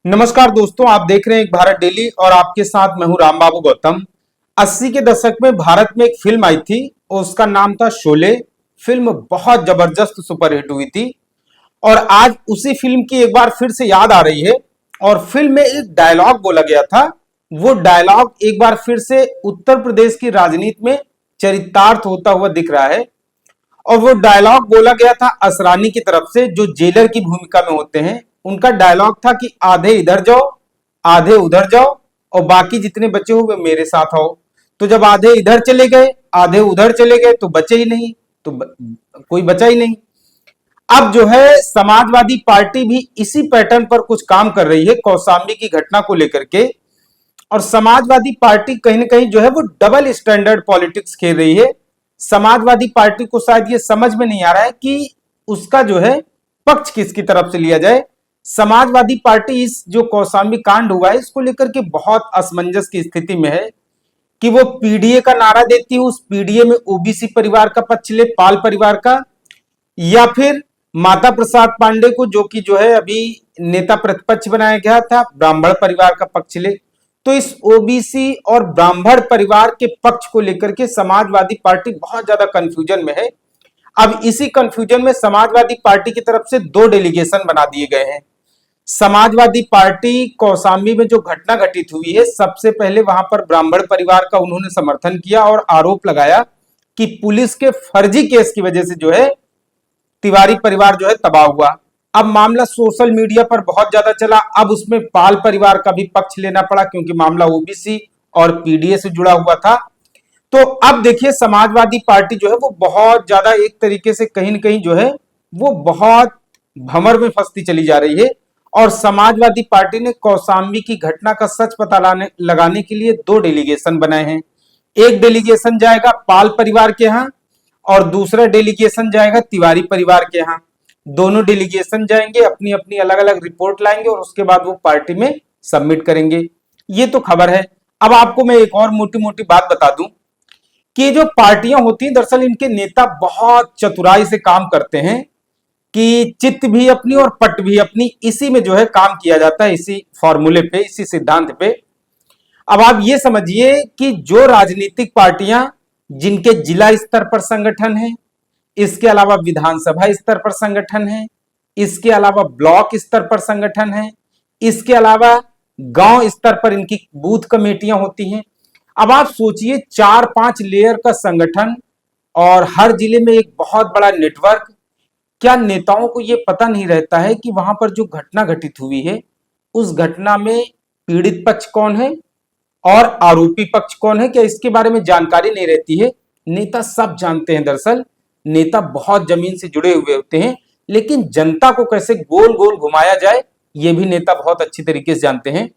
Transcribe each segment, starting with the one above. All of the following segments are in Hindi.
नमस्कार दोस्तों, आप देख रहे हैं एक भारत डेली और आपके साथ मैं हूं राम बाबू गौतम। 80 के दशक में भारत में एक फिल्म आई थी और उसका नाम था शोले। फिल्म बहुत जबरदस्त सुपरहिट हुई थी और आज उसी फिल्म की एक बार फिर से याद आ रही है। और फिल्म में एक डायलॉग बोला गया था, वो डायलॉग एक बार फिर से उत्तर प्रदेश की राजनीति में चरितार्थ होता हुआ दिख रहा है। और वो डायलॉग बोला गया था असरानी की तरफ से, जो जेलर की भूमिका में होते हैं। उनका डायलॉग था कि आधे इधर जाओ, आधे उधर जाओ और बाकी जितने बचे हो वे मेरे साथ आओ। तो जब आधे इधर चले गए, आधे उधर चले गए तो बचे ही नहीं, तो कोई बचा ही नहीं। अब जो है समाजवादी पार्टी भी इसी पैटर्न पर कुछ काम कर रही है कौशाम्बी की घटना को लेकर के। और समाजवादी पार्टी कहीं ना कहीं जो है वो डबल स्टैंडर्ड पॉलिटिक्स खेल रही है। समाजवादी पार्टी को शायद ये समझ में नहीं आ रहा है कि उसका जो है पक्ष किसकी तरफ से लिया जाए। समाजवादी पार्टी इस जो कौशाम्बी कांड हुआ है इसको लेकर के बहुत असमंजस की स्थिति में है कि वो पीडीए का नारा देती है, उस पीडीए में ओबीसी परिवार का पक्ष ले, पाल परिवार का, या फिर माता प्रसाद पांडे को जो कि जो है अभी नेता प्रतिपक्ष बनाया गया था, ब्राह्मण परिवार का पक्ष ले। तो इस ओबीसी और ब्राह्मण परिवार के पक्ष को लेकर के समाजवादी पार्टी बहुत ज्यादा कंफ्यूजन में है। अब इसी कंफ्यूजन में समाजवादी पार्टी की तरफ से दो डेलीगेशन बना दिए गए हैं। समाजवादी पार्टी कौशाम्बी में जो घटना घटित हुई है, सबसे पहले वहां पर ब्राह्मण परिवार का उन्होंने समर्थन किया और आरोप लगाया कि पुलिस के फर्जी केस की वजह से जो है तिवारी परिवार जो है तबाह हुआ। अब मामला सोशल मीडिया पर बहुत ज्यादा चला, अब उसमें पाल परिवार का भी पक्ष लेना पड़ा क्योंकि मामला ओबीसी और पीडीए से जुड़ा हुआ था। तो अब देखिए समाजवादी पार्टी जो है वो बहुत ज्यादा एक तरीके से कहीं ना कहीं जो है वो बहुत भंवर में फंसती चली जा रही है। और समाजवादी पार्टी ने कौशाम्बी की घटना का सच पता लगाने के लिए दो डेलीगेशन बनाए हैं। एक डेलीगेशन जाएगा पाल परिवार के यहाँ और दूसरा डेलीगेशन जाएगा तिवारी परिवार के यहाँ। दोनों डेलीगेशन जाएंगे, अपनी अपनी अलग अलग रिपोर्ट लाएंगे और उसके बाद वो पार्टी में सबमिट करेंगे। ये तो खबर है। अब आपको मैं एक और मोटी मोटी बात बता दूं कि जो पार्टियां होती हैं दरअसल इनके नेता बहुत चतुराई से काम करते हैं कि चित भी अपनी और पट भी अपनी, इसी में जो है काम किया जाता है, इसी फॉर्मूले पे, इसी सिद्धांत पे। अब आप ये समझिए कि जो राजनीतिक पार्टियां जिनके जिला स्तर पर संगठन है, इसके अलावा विधानसभा स्तर पर संगठन है, इसके अलावा ब्लॉक स्तर पर संगठन है, इसके अलावा गांव स्तर पर इनकी बूथ कमेटियां होती हैं। अब आप सोचिए 4-5 लेयर का संगठन और हर जिले में एक बहुत बड़ा नेटवर्क। क्या नेताओं को यह पता नहीं रहता है कि वहां पर जो घटना घटित हुई है उस घटना में पीड़ित पक्ष कौन है और आरोपी पक्ष कौन है? क्या इसके बारे में जानकारी नहीं रहती है? नेता सब जानते हैं। दरअसल नेता बहुत जमीन से जुड़े हुए होते हैं, लेकिन जनता को कैसे गोल गोल घुमाया जाए यह भी नेता बहुत अच्छी तरीके से जानते हैं।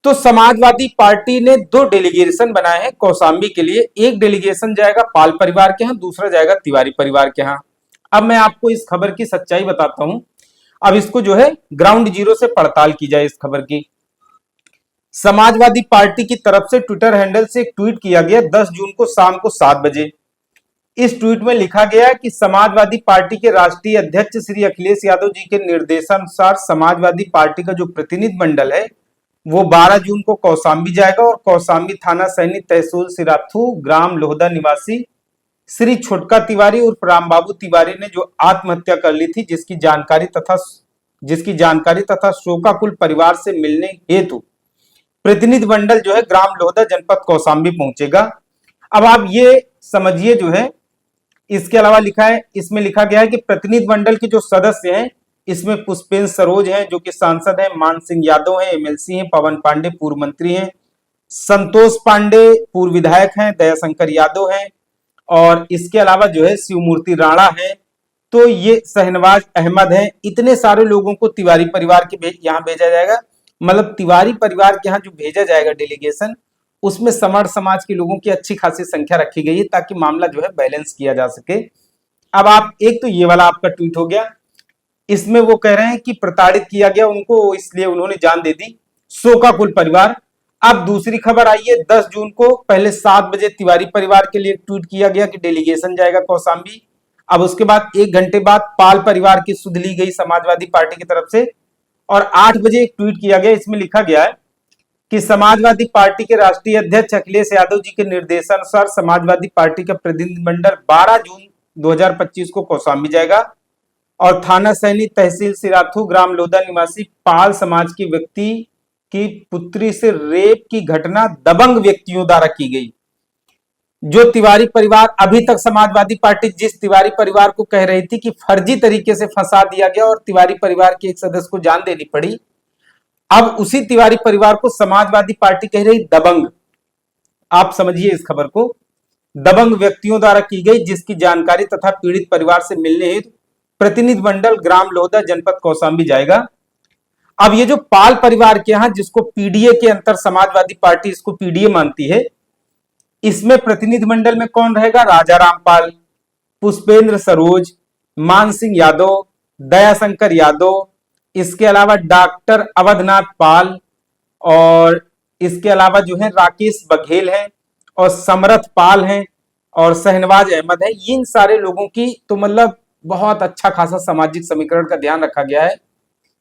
तो समाजवादी पार्टी ने दो डेलीगेशन बनाए हैं कौशाम्बी के लिए। एक डेलीगेशन जाएगा पाल परिवार के यहाँ, दूसरा जाएगा तिवारी परिवार के यहाँ। अब मैं आपको इस खबर की सच्चाई बताता हूं। अब इसको जो है ग्राउंड जीरो से पड़ताल की जाए इस खबर की। समाजवादी पार्टी की तरफ से ट्विटर हैंडल से एक ट्वीट किया गया 10 जून को शाम को 7 बजे। इस ट्वीट में लिखा गया कि समाजवादी पार्टी के राष्ट्रीय अध्यक्ष श्री अखिलेश यादव जी के निर्देशानुसार समाजवादी पार्टी का जो प्रतिनिधि मंडल है वो 12 जून को कौशाम्बी जाएगा और कौशाम्बी थाना सैनिक तहसील सिराथू ग्राम लोहदा निवासी श्री छोटका तिवारी उर्फ राम बाबू तिवारी ने जो आत्महत्या कर ली थी, जिसकी जानकारी तथा शोकाकुल परिवार से मिलने हेतु प्रतिनिधि मंडल जो है ग्राम लोहदा जनपद कौशाम्बी पहुंचेगा। अब आप ये समझिए जो है इसके अलावा लिखा है, इसमें लिखा गया है कि प्रतिनिधि मंडल के जो सदस्य हैं इसमें पुष्पेंद्र सरोज हैं जो कि सांसद हैं, मान सिंह यादव हैं एमएलसी हैं, पवन पांडे पूर्व मंत्री हैं, संतोष पांडे पूर्व विधायक हैं, दयाशंकर यादव हैं और इसके अलावा जो है शिवमूर्ति राणा है, तो ये शहनवाज अहमद है। इतने सारे लोगों को तिवारी परिवार के यहाँ भेजा जाएगा। मतलब तिवारी परिवार के यहाँ जो भेजा जाएगा डेलीगेशन, उसमें समर समाज के लोगों की अच्छी खासी संख्या रखी गई है ताकि मामला जो है बैलेंस किया जा सके। अब आप एक तो ये वाला आपका ट्वीट हो गया, इसमें वो कह रहे हैं कि प्रताड़ित किया गया उनको, इसलिए उन्होंने जान दे दी, शोकाकुल परिवार। अब दूसरी खबर आई है 10 जून को पहले 7 बजे तिवारी परिवार के लिए ट्वीट किया गया कि डेलीगेशन जाएगा कौशाम्बी। अब उसके बाद 1 घंटे बाद पाल परिवार की सुध ली गई समाजवादी पार्टी की तरफ से और 8 बजे एक ट्वीट किया गया। इसमें लिखा गया है कि समाजवादी पार्टी के राष्ट्रीय अध्यक्ष अखिलेश यादव जी के निर्देशानुसार समाजवादी पार्टी का प्रतिनिधिमंडल 12 जून 2025 को कौशाम्बी जाएगा और थाना सैनी, तहसील सिराथू, ग्राम लोधा निवासी पाल समाज के व्यक्ति की पुत्री से रेप की घटना दबंग व्यक्तियों द्वारा की गई। जो तिवारी परिवार, अभी तक समाजवादी पार्टी जिस तिवारी परिवार को कह रही थी कि फर्जी तरीके से फंसा दिया गया और तिवारी परिवार के एक सदस्य को जान देनी पड़ी, अब उसी तिवारी परिवार को समाजवादी पार्टी कह रही दबंग। आप समझिए इस खबर को, दबंग व्यक्तियों द्वारा की गई, जिसकी जानकारी तथा पीड़ित परिवार से मिलने हेतु प्रतिनिधि मंडल ग्राम लोधा, जनपद कौशाम्बी जाएगा। अब ये जो पाल परिवार के यहां, जिसको पीडीए के अंतर समाजवादी पार्टी इसको पीडीए मानती है, इसमें प्रतिनिधि मंडल में कौन रहेगा? राजा रामपाल, पुष्पेंद्र सरोज, मान सिंह यादव, दयाशंकर यादव, इसके अलावा डॉक्टर अवधनाथ पाल, और इसके अलावा जो है राकेश बघेल है और समरथ पाल हैं और शहनवाज अहमद है। इन सारे लोगों की तो मतलब बहुत अच्छा खासा सामाजिक समीकरण का ध्यान रखा गया है।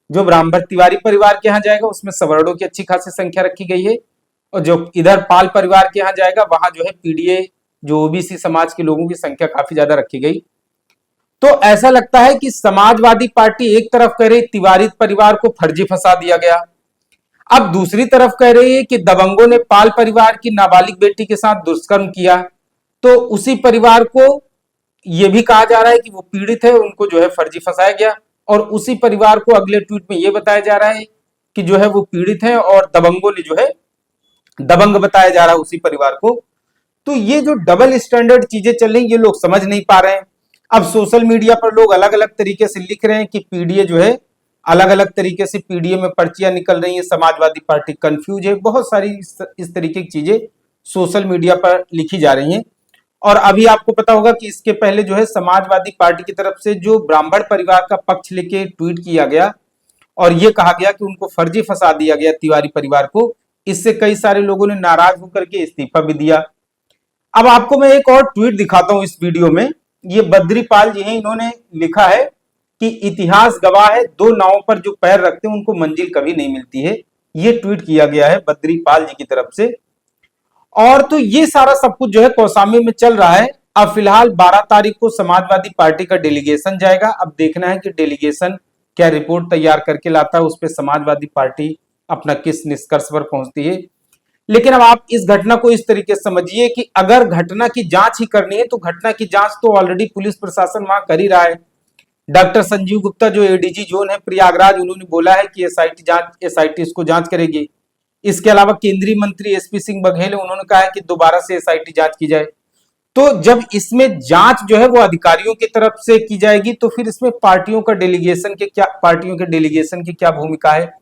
जो ब्राह्मण तिवारी परिवार के यहाँ जाएगा उसमें सवर्णों की अच्छी खासी संख्या रखी गई है, और जो इधर पाल परिवार के यहाँ जाएगा वहां जो है पीडीए, जो ओबीसी समाज के लोगों की संख्या काफी ज्यादा रखी गई। तो ऐसा लगता है कि समाजवादी पार्टी एक तरफ कह रही तिवारी परिवार को फर्जी फंसा दिया गया, अब दूसरी तरफ कह रही है कि दबंगों ने पाल परिवार की नाबालिग बेटी के साथ दुष्कर्म किया, तो उसी परिवार को यह भी कहा जा रहा है कि वो पीड़ित है, उनको जो है फर्जी फंसाया गया, और उसी परिवार को अगले ट्वीट में यह बताया जा रहा है कि जो है वो पीड़ित है और दबंगों ने जो है दबंग बताया जा रहा है उसी परिवार को। तो ये जो डबल स्टैंडर्ड चीजें चल रही ये लोग समझ नहीं पा रहे हैं। अब सोशल मीडिया पर लोग अलग अलग तरीके से लिख रहे हैं कि पीडीए जो है अलग अलग तरीके से पीडीए में पर्चियां निकल रही है, समाजवादी पार्टी कंफ्यूज है, बहुत सारी इस तरीके की चीजें सोशल मीडिया पर लिखी जा रही हैं। और अभी आपको पता होगा कि इसके पहले जो है समाजवादी पार्टी की तरफ से जो ब्राह्मण परिवार का पक्ष लेके ट्वीट किया गया और ये कहा गया कि उनको फर्जी फंसा दिया गया तिवारी परिवार को, इससे कई सारे लोगों ने नाराज होकर के इस्तीफा भी दिया। अब आपको मैं एक और ट्वीट दिखाता हूं इस वीडियो में। ये बद्रीपाल जी हैं, इन्होंने लिखा है कि इतिहास गवाह है, दो नावों पर जो पैर रखते हैं उनको मंजिल कभी नहीं मिलती है। ये ट्वीट किया गया है बद्रीपाल जी की तरफ से। और तो ये सारा सब कुछ जो है कौशाम्बी में चल रहा है। अब फिलहाल 12 तारीख को समाजवादी पार्टी का डेलीगेशन जाएगा। अब देखना है कि डेलीगेशन क्या रिपोर्ट तैयार करके लाता है, उस पर समाजवादी पार्टी अपना किस निष्कर्ष पर पहुंचती है। लेकिन अब आप इस घटना को इस तरीके से समझिए कि अगर घटना की जांच ही करनी है तो घटना की जांच तो ऑलरेडी पुलिस प्रशासन वहां कर ही रहा है। डॉक्टर संजीव गुप्ता जो एडीजी जोन है प्रयागराज, उन्होंने बोला है कि एसआईटी इसको जांच करेगी। इसके अलावा केंद्रीय मंत्री एसपी सिंह बघेल, उन्होंने कहा है कि दोबारा से एसआईटी जांच की जाए। तो जब इसमें जांच जो है वो अधिकारियों की तरफ से की जाएगी तो फिर इसमें पार्टियों के डेलीगेशन की क्या भूमिका है?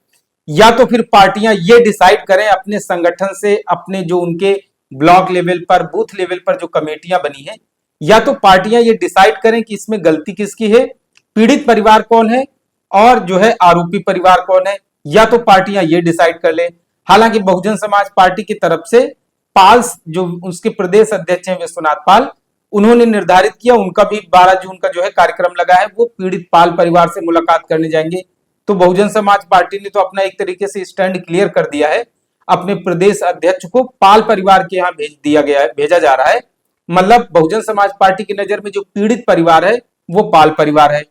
या तो फिर पार्टियां ये डिसाइड करें अपने संगठन से, अपने जो उनके ब्लॉक लेवल पर, बूथ लेवल पर जो कमेटियां बनी है, या तो पार्टियां ये डिसाइड करें कि इसमें गलती किसकी है, पीड़ित परिवार कौन है और जो है आरोपी परिवार कौन है, या तो पार्टियां ये डिसाइड कर ले। हालांकि बहुजन समाज पार्टी की तरफ से पाल, जो उसके प्रदेश अध्यक्ष हैं विश्वनाथ पाल, उन्होंने निर्धारित किया, उनका भी 12 जून का जो है कार्यक्रम लगा है, वो पीड़ित पाल परिवार से मुलाकात करने जाएंगे। तो बहुजन समाज पार्टी ने तो अपना एक तरीके से स्टैंड क्लियर कर दिया है, अपने प्रदेश अध्यक्ष को पाल परिवार के यहाँ भेजा जा रहा है। मतलब बहुजन समाज पार्टी की नजर में जो पीड़ित परिवार है वो पाल परिवार है।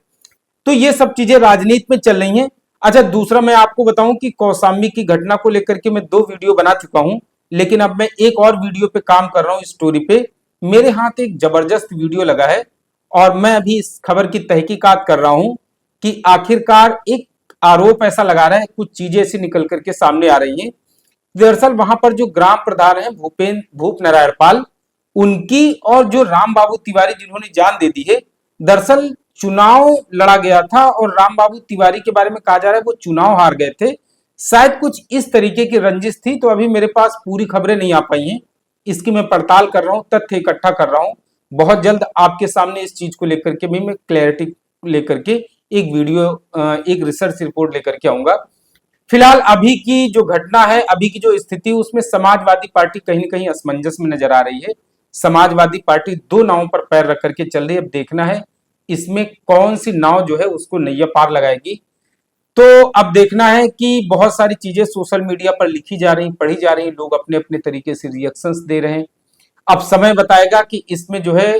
तो ये सब चीजें राजनीति में चल रही हैं। अच्छा, दूसरा मैं आपको बताऊं कि कौशाम्बी की घटना को लेकर के मैं 2 वीडियो बना चुका हूं, लेकिन अब मैं एक और वीडियो पे काम कर रहा हूं, इस स्टोरी पे। मेरे हाथ एक जबरदस्त वीडियो लगा है और मैं अभी इस खबर की तहकीकात कर रहा हूं कि आखिरकार एक आरोप ऐसा लगा रहा है, कुछ चीजें ऐसी निकल करके सामने आ रही हैं। दरअसल वहां पर जो ग्राम प्रधान है भूप नारायण पाल, उनकी और जो राम बाबू तिवारी जिन्होंने जान दे दी है, दरअसल चुनाव लड़ा गया था और राम बाबू तिवारी के बारे में कहा जा रहा है वो चुनाव हार गए थे, शायद कुछ इस तरीके की रंजिश थी। तो अभी मेरे पास पूरी खबरें नहीं आ पाई हैं, इसकी मैं पड़ताल कर रहा हूं, तथ्य इकट्ठा कर रहा हूं। बहुत जल्द आपके सामने इस चीज को लेकर के भी मैं क्लैरिटी लेकर के एक वीडियो, एक रिसर्च रिपोर्ट लेकर के आऊंगा। फिलहाल अभी की जो घटना है, अभी की जो स्थिति, उसमें समाजवादी पार्टी कहीं ना कहीं असमंजस में नजर आ रही है। समाजवादी पार्टी 2 नावों पर पैर रख करके चल रही है। अब देखना है इसमें कौन सी नाव जो है उसको नैया पार लगाएगी। तो अब देखना है कि बहुत सारी चीजें सोशल मीडिया पर लिखी जा रही, पढ़ी जा रही, लोग अपने अपने तरीके से रिएक्शंस दे रहे हैं। अब समय बताएगा कि इसमें जो है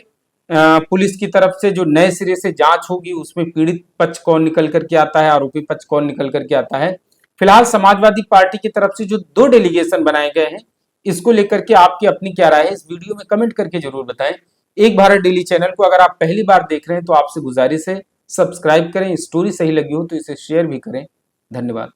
पुलिस की तरफ से जो नए सिरे से जांच होगी उसमें पीड़ित पक्ष कौन निकल करके आता है, आरोपी पक्ष कौन निकल करके आता है। फिलहाल समाजवादी पार्टी की तरफ से जो 2 डेलीगेशन बनाए गए हैं, इसको लेकर के आपकी अपनी क्या राय है, इस वीडियो में कमेंट करके जरूर बताएं। एक भारत डेली चैनल को अगर आप पहली बार देख रहे हैं तो आपसे गुजारिश है सब्सक्राइब करें, स्टोरी सही लगी हो तो इसे शेयर भी करें। धन्यवाद।